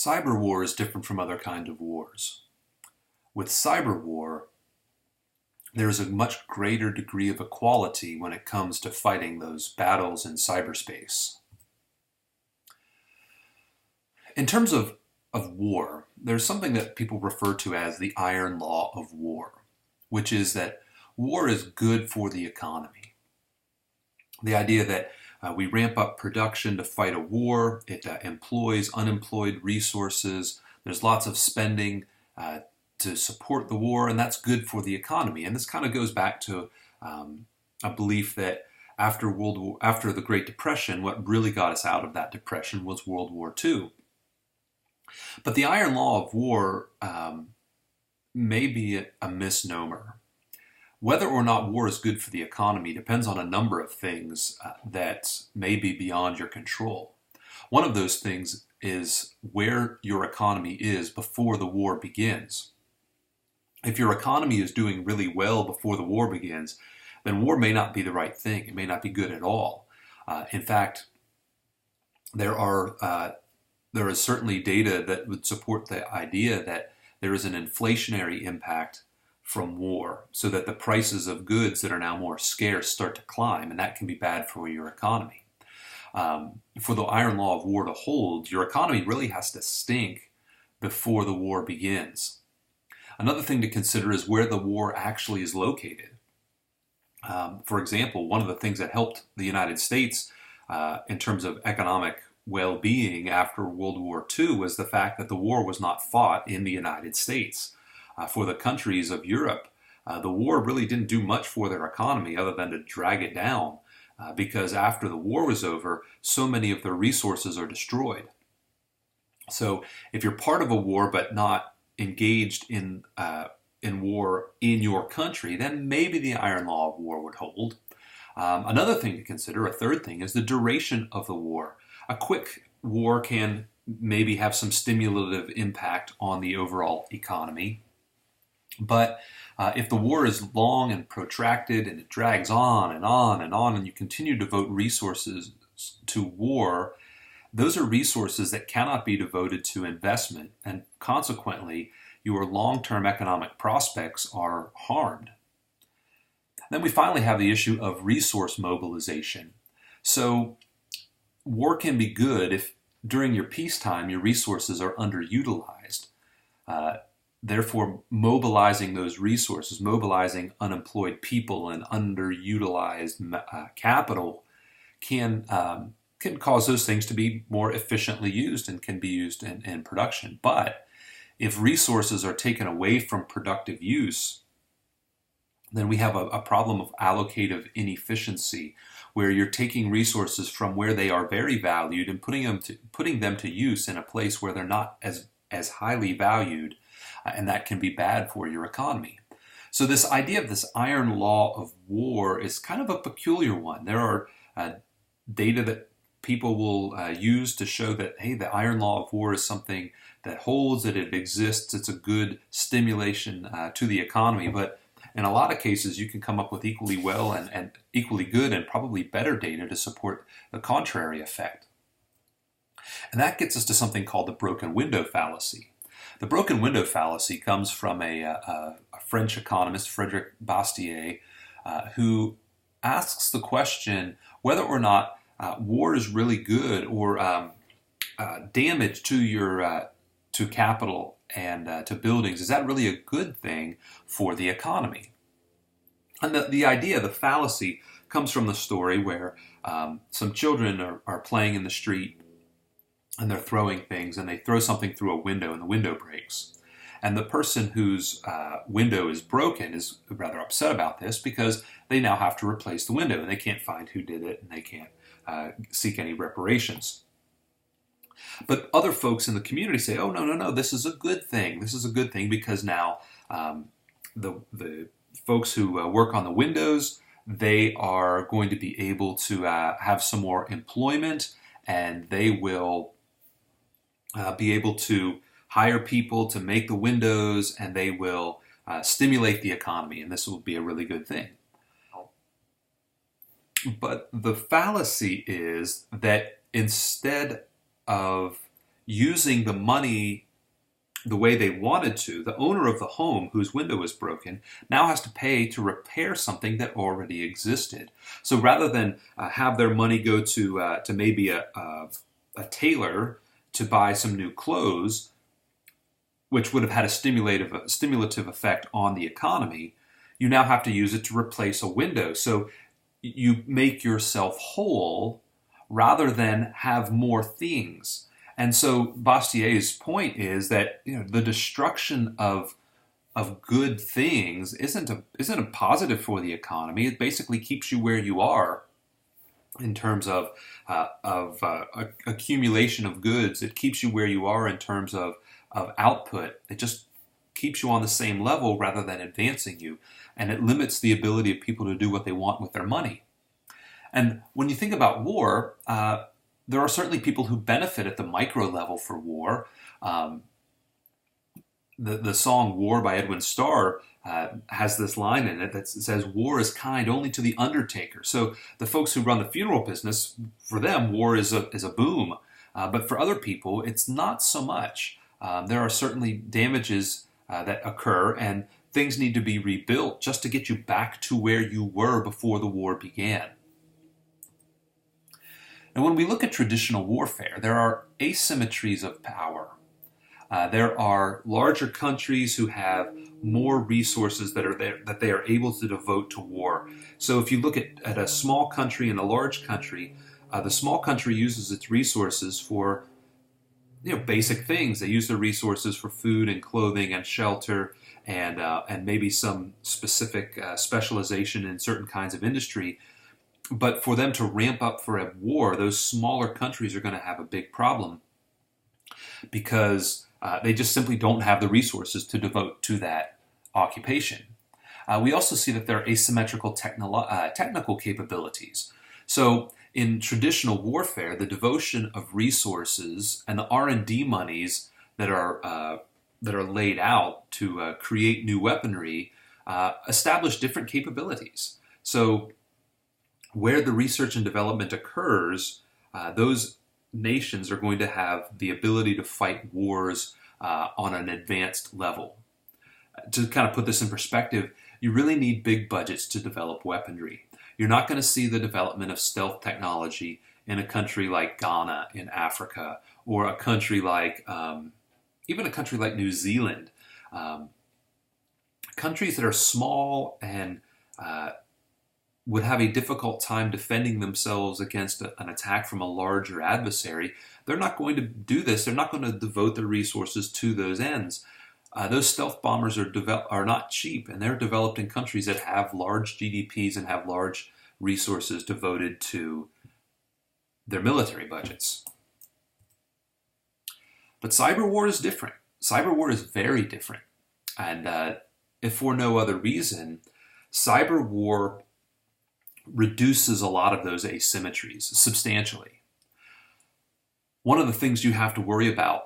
Cyber war is different from other kinds of wars. With cyber war, there is a much greater degree of equality when it comes to fighting those battles in cyberspace. In terms of war, there's something that people refer to as the iron law of war, which is that war is good for the economy. The idea that we ramp up production to fight a war, it employs unemployed resources, there's lots of spending to support the war, and that's good for the economy. And this kind of goes back to a belief that after the Great Depression, what really got us out of that depression was World War II. But the iron law of war may be a misnomer. Whether or not war is good for the economy depends on a number of things that may be beyond your control. One of those things is where your economy is before the war begins. If your economy is doing really well before the war begins, then war may not be the right thing. It may not be good at all. In fact, there is certainly data that would support the idea that there is an inflationary impact from war, so that the prices of goods that are now more scarce start to climb, and that can be bad for your economy. For the iron law of war to hold, your economy really has to stink before the war begins. Another thing to consider is where the war actually is located. For example, one of the things that helped the United States in terms of economic well-being after World War II was the fact that the war was not fought in the United States. For the countries of Europe, the war really didn't do much for their economy other than to drag it down, because after the war was over, so many of their resources are destroyed. So if you're part of a war but not engaged in war in your country, then maybe the iron law of war would hold. Another thing to consider, a third thing, is the duration of the war. A quick war can maybe have some stimulative impact on the overall economy. But if the war is long and protracted and it drags on and on and on, and you continue to devote resources to war, those are resources that cannot be devoted to investment, and consequently, your long-term economic prospects are harmed. Then we finally have the issue of resource mobilization. So war can be good if during your peacetime your resources are underutilized. Therefore, mobilizing those resources, mobilizing unemployed people and underutilized capital can cause those things to be more efficiently used and can be used in production. But if resources are taken away from productive use, then we have a problem of allocative inefficiency, where you're taking resources from where they are very valued and putting them to use in a place where they're not as highly valued, and that can be bad for your economy. So this idea of this iron law of war is kind of a peculiar one. There are data that people will use to show that, hey, the iron law of war is something that holds, that it exists, it's a good stimulation to the economy, but in a lot of cases you can come up with equally well and equally good and probably better data to support the contrary effect. And that gets us to something called the broken window fallacy. The broken window fallacy comes from a French economist, Frédéric Bastiat, who asks the question whether or not war is really good or damage to capital and to buildings. Is that really a good thing for the economy? And the idea, the fallacy, comes from the story where some children are playing in the street, and they're throwing things, and they throw something through a window, and the window breaks. And the person whose window is broken is rather upset about this because they now have to replace the window, and they can't find who did it, and they can't seek any reparations. But other folks in the community say, oh, no, this is a good thing. This is a good thing because now the folks who work on the windows, they are going to be able to have some more employment, and they will be able to hire people to make the windows, and they will stimulate the economy, and this will be a really good thing. But the fallacy is that instead of using the money the way they wanted to, the owner of the home whose window was broken now has to pay to repair something that already existed. So rather than have their money go to maybe a tailor to buy some new clothes, which would have had a stimulative effect on the economy, you now have to use it to replace a window. So you make yourself whole rather than have more things. And so Bastier's point is that the destruction of good things isn't a positive for the economy. It basically keeps you where you are in terms of accumulation of goods. It keeps you where you are in terms of output. It just keeps you on the same level rather than advancing you, and it limits the ability of people to do what they want with their money. And when you think about war, there are certainly people who benefit at the micro level for war. The song "War" by Edwin Starr has this line in it that says, "War is kind only to the undertaker." So the folks who run the funeral business, for them, war is a boom. But for other people, it's not so much. There are certainly damages that occur, and things need to be rebuilt just to get you back to where you were before the war began. And when we look at traditional warfare, there are asymmetries of power. There are larger countries who have more resources that they are able to devote to war. So if you look at a small country and a large country, the small country uses its resources for basic things. They use their resources for food and clothing and shelter and maybe some specific specialization in certain kinds of industry. But for them to ramp up for a war, those smaller countries are going to have a big problem because they just simply don't have the resources to devote to that occupation. We also see that there are asymmetrical technical capabilities. So in traditional warfare, the devotion of resources and the R&D monies that are laid out to create new weaponry establish different capabilities. So where the research and development occurs, those nations are going to have the ability to fight wars on an advanced level. To kind of put this in perspective, you really need big budgets to develop weaponry. You're not going to see the development of stealth technology in a country like Ghana in Africa, or a country like, even a country like New Zealand. Countries that are small and would have a difficult time defending themselves against an attack from a larger adversary. They're not going to do this. They're not going to devote their resources to those ends. Those stealth bombers are not cheap, and they're developed in countries that have large GDPs and have large resources devoted to their military budgets. But cyber war is different. Cyber war is very different. And if for no other reason, cyber war reduces a lot of those asymmetries substantially. One of the things you have to worry about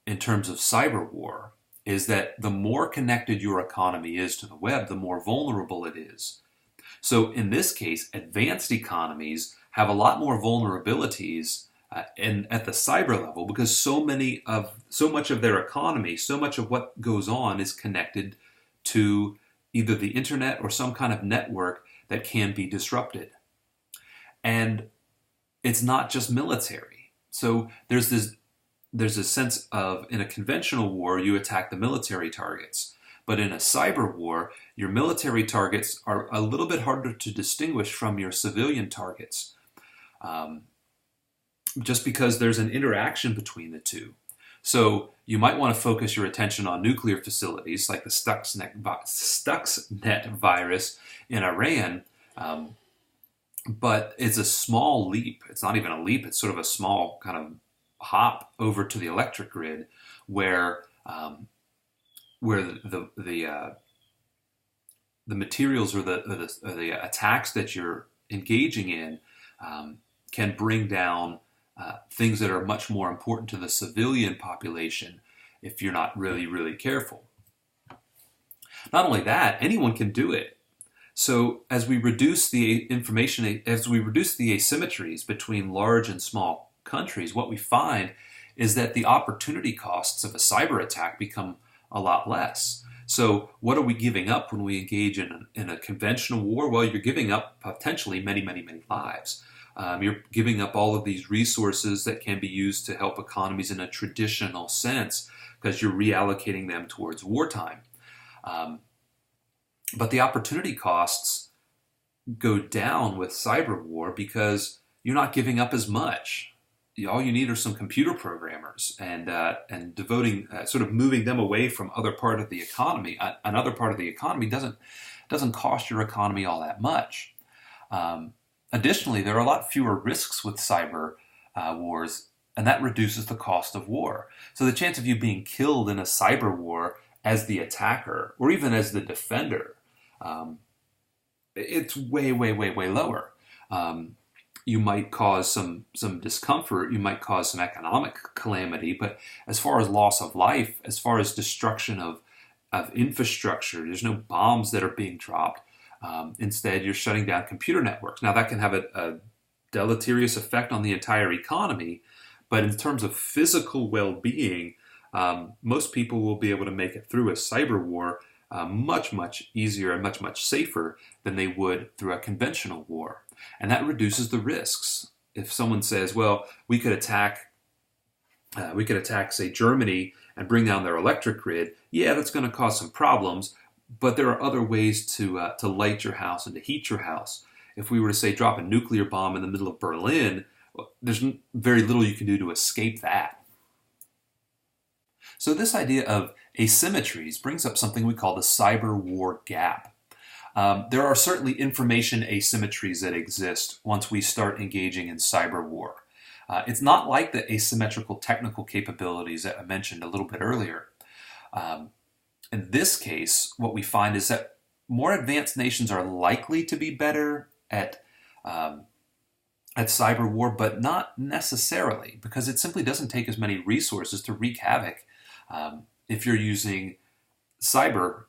in terms of cyber war is that the more connected your economy is to the web, the more vulnerable it is. So in this case, advanced economies have a lot more vulnerabilities at the cyber level because so much of their economy, so much of what goes on is connected to either the internet or some kind of network that can be disrupted. And it's not just military. So there's a sense of, in a conventional war, you attack the military targets. But in a cyber war, your military targets are a little bit harder to distinguish from your civilian targets, just because there's an interaction between the two. So you might want to focus your attention on nuclear facilities like the Stuxnet virus in Iran, but it's a small leap. It's not even a leap. It's sort of a small kind of hop over to the electric grid where the materials or the attacks that you're engaging in can bring down things that are much more important to the civilian population if you're not really, really careful. Not only that, anyone can do it. So as we reduce the asymmetries between large and small countries, what we find is that the opportunity costs of a cyber attack become a lot less. So what are we giving up when we engage in a conventional war? Well, you're giving up potentially many, many, many lives. You're giving up all of these resources that can be used to help economies in a traditional sense because you're reallocating them towards wartime. But the opportunity costs go down with cyber war because you're not giving up as much. All you need are some computer programmers and devoting, sort of moving them away from other part of the economy. Another part of the economy doesn't cost your economy all that much. Additionally, there are a lot fewer risks with cyber wars, and that reduces the cost of war. So the chance of you being killed in a cyber war as the attacker or even as the defender, it's way, way, way, way lower. You might cause some discomfort, you might cause some economic calamity, but as far as loss of life, as far as destruction of infrastructure, there's no bombs that are being dropped. Instead, you're shutting down computer networks. Now, that can have a deleterious effect on the entire economy, but in terms of physical well-being, most people will be able to make it through a cyber war much, much easier and much, much safer than they would through a conventional war. And that reduces the risks. If someone says, well, we could attack, say, Germany and bring down their electric grid, yeah, that's going to cause some problems, but there are other ways to light your house and to heat your house. If we were to, say, drop a nuclear bomb in the middle of Berlin, well, there's very little you can do to escape that. So this idea of asymmetries brings up something we call the cyber war gap. There are certainly information asymmetries that exist once we start engaging in cyber war. It's not like the asymmetrical technical capabilities that I mentioned a little bit earlier. In this case, what we find is that more advanced nations are likely to be better at cyber war, but not necessarily, because it simply doesn't take as many resources to wreak havoc if you're using cyber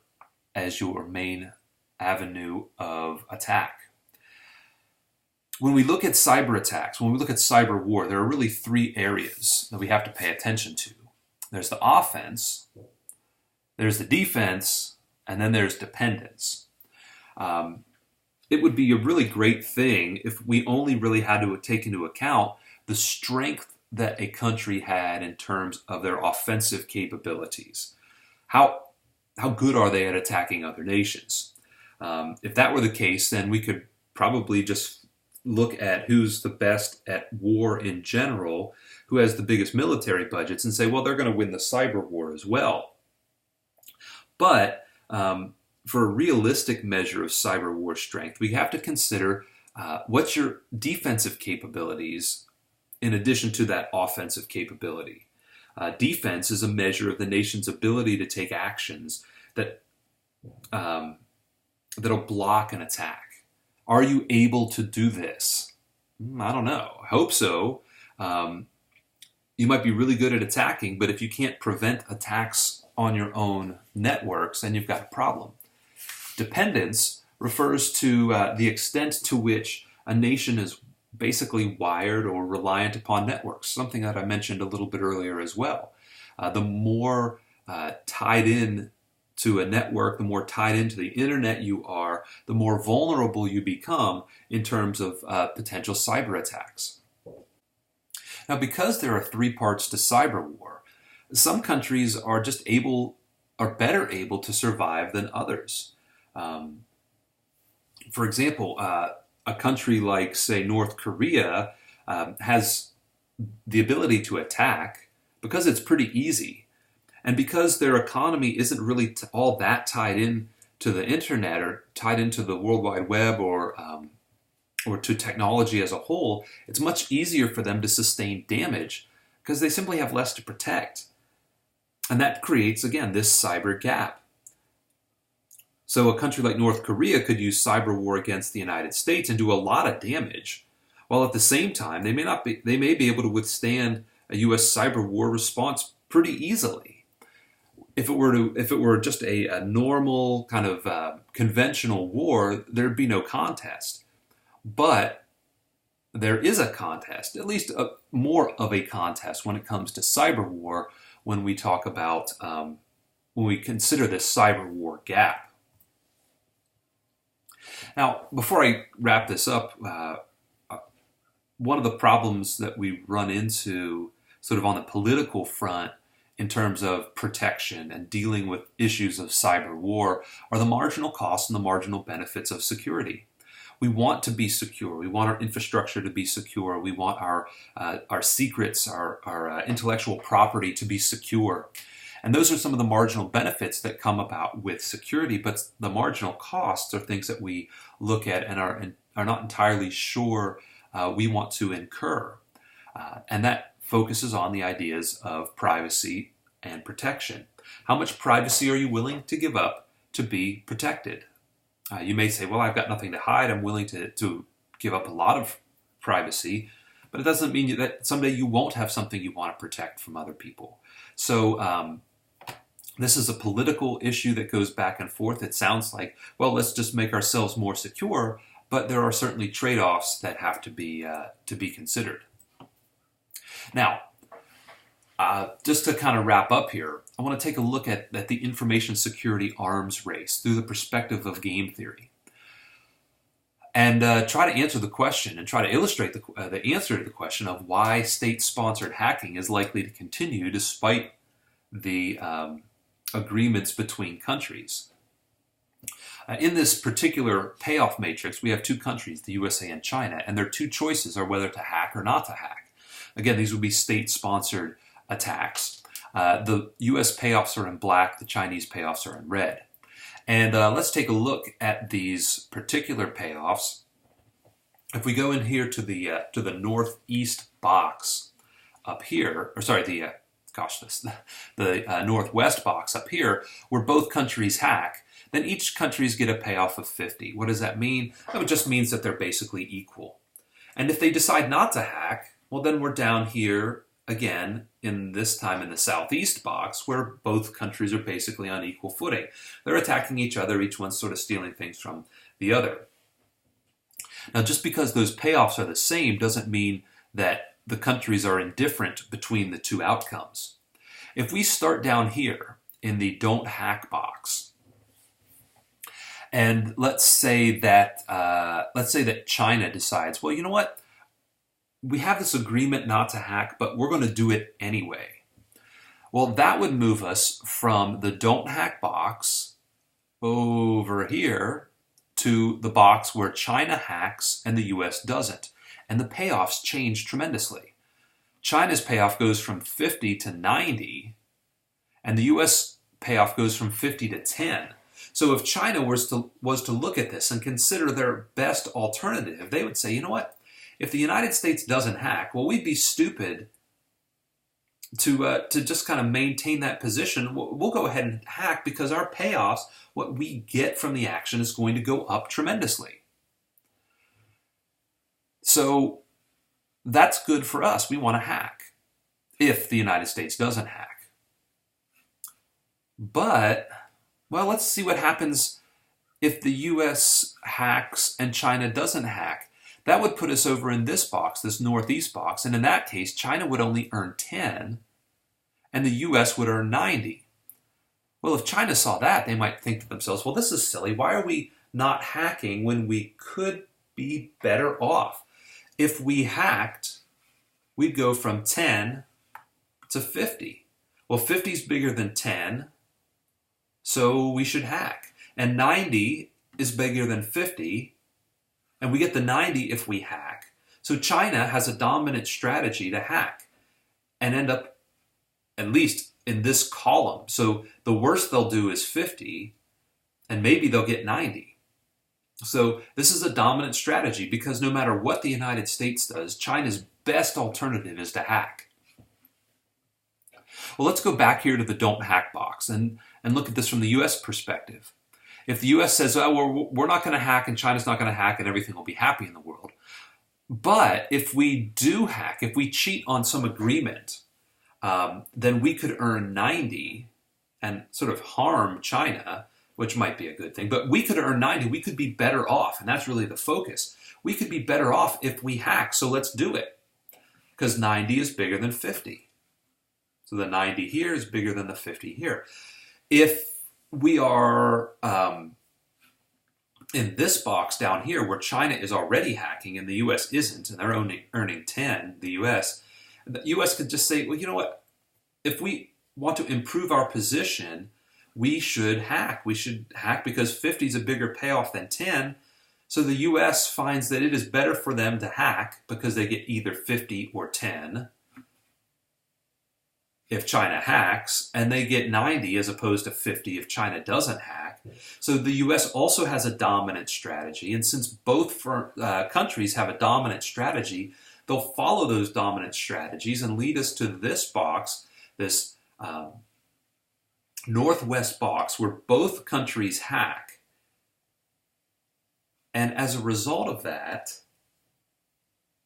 as your main avenue of attack. When we look at cyber attacks, when we look at cyber war, there are really three areas that we have to pay attention to. There's the offense, there's the defense, and then there's dependence. It would be a really great thing if we only really had to take into account the strength that a country had in terms of their offensive capabilities. How good are they at attacking other nations? If that were the case, then we could probably just look at who's the best at war in general, who has the biggest military budgets, and say, well, they're going to win the cyber war as well. But for a realistic measure of cyber war strength, we have to consider what's your defensive capabilities in addition to that offensive capability. Defense is a measure of the nation's ability to take actions that that'll block an attack. Are you able to do this? I don't know. I hope so. You might be really good at attacking, but if you can't prevent attacks on your own networks, then you've got a problem. Dependence refers to the extent to which a nation is basically wired or reliant upon networks, something that I mentioned a little bit earlier as well. The more tied in to a network, the more tied into the internet you are, the more vulnerable you become in terms of potential cyber attacks. Now, because there are three parts to cyber war, some countries are better able to survive than others. For example, a country like, say, North Korea has the ability to attack because it's pretty easy. And because their economy isn't really all that tied in to the internet or tied into the World Wide Web or to technology as a whole, it's much easier for them to sustain damage because they simply have less to protect. And that creates, again, this cyber gap. So a country like North Korea could use cyber war against the United States and do a lot of damage, while at the same time they may be able to withstand a U.S. cyber war response pretty easily. If it were just a normal kind of conventional war, there'd be no contest. But there is a contest, at least more of a contest when it comes to cyber war when we talk about, when we consider this cyber war gap. Now, before I wrap this up, one of the problems that we run into sort of on the political front in terms of protection and dealing with issues of cyber war are the marginal costs and the marginal benefits of security. We want to be secure. We want our infrastructure to be secure. We want our secrets, our intellectual property to be secure. And those are some of the marginal benefits that come about with security, but the marginal costs are things that we look at and are not entirely sure we want to incur. And that focuses on the ideas of privacy and protection. How much privacy are you willing to give up to be protected? You may say, well, I've got nothing to hide. I'm willing to give up a lot of privacy, but it doesn't mean that someday you won't have something you want to protect from other people. So this is a political issue that goes back and forth. It sounds like, well, let's just make ourselves more secure, but there are certainly trade-offs that have to be considered. Now, just to kind of wrap up here, I want to take a look at the information security arms race through the perspective of game theory, and try to answer the question and try to illustrate the answer to the question of why state-sponsored hacking is likely to continue despite the agreements between countries. In this particular payoff matrix, we have two countries, the USA and China, and their two choices are whether to hack or not to hack. Again, these would be state-sponsored attacks. The US payoffs are in black, the Chinese payoffs are in red. And let's take a look at these particular payoffs. If we go in here to the northeast box up here, or sorry, the northwest box up here, where both countries hack, then each countries get a payoff of 50. What does that mean? It just means that they're basically equal. And if they decide not to hack, well, then we're down here again, in this time in the southeast box, where both countries are basically on equal footing. They're attacking each other, each one's sort of stealing things from the other. Now, just because those payoffs are the same doesn't mean that the countries are indifferent between the two outcomes. If we start down here in the don't hack box, and let's say that China decides, well, you know what? We have this agreement not to hack, but we're going to do it anyway. Well, that would move us from the don't hack box over here to the box where China hacks and the US doesn't. And the payoffs change tremendously. China's payoff goes from 50 to 90, and the US payoff goes from 50 to 10. So if China was to look at this and consider their best alternative, they would say, you know what? If the United States doesn't hack, well, we'd be stupid to just kind of maintain that position. We'll go ahead and hack because our payoffs, what we get from the action, is going to go up tremendously. So that's good for us. We want to hack if the United States doesn't hack. But, well, let's see what happens if the US hacks and China doesn't hack. That would put us over in this box, this northeast box, and in that case, China would only earn 10, and the US would earn 90. Well, if China saw that, they might think to themselves, well, this is silly. Why are we not hacking when we could be better off? If we hacked, we'd go from 10 to 50. Well, 50 is bigger than 10, so we should hack. And 90 is bigger than 50, and we get the 90 if we hack. So China has a dominant strategy to hack and end up, at least in this column. So the worst they'll do is 50, and maybe they'll get 90. So this is a dominant strategy because no matter what the United States does, China's best alternative is to hack. Well, let's go back here to the don't hack box and look at this from the US perspective. If the US says, oh, we're not going to hack and China's not going to hack and everything will be happy in the world. But if we do hack, if we cheat on some agreement, then we could earn 90 and sort of harm China, which might be a good thing. But we could earn 90. We could be better off, and that's really the focus. we could be better off if we hack, so let's do it. Because 90 is bigger than 50. So the 90 here is bigger than the 50 here. If we are in this box down here where China is already hacking and the U.S. isn't, and they're earning 10, the U.S., could just say, well, you know what? If we want to improve our position, we should hack. We should hack because 50 is a bigger payoff than 10. So the U.S. finds that it is better for them to hack because they get either 50 or 10 if China hacks, and they get 90 as opposed to 50 if China doesn't hack. So the U.S. also has a dominant strategy, and since both countries have a dominant strategy, they'll follow those dominant strategies and lead us to this box, this northwest box where both countries hack. And as a result of that,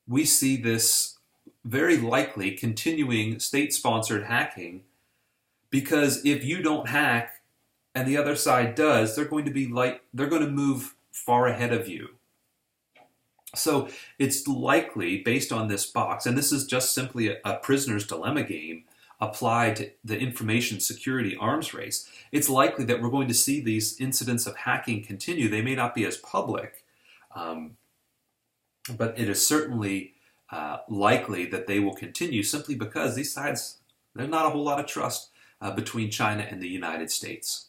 we see this very likely continuing state-sponsored hacking, because if you don't hack and the other side does, they're going to move far ahead of you. So it's likely, based on this box, and this is just simply a prisoner's dilemma game applied to the information security arms race, it's likely that we're going to see these incidents of hacking continue. They may not be as public, but it is certainly likely that they will continue, simply because these sides, there's not a whole lot of trust between China and the United States.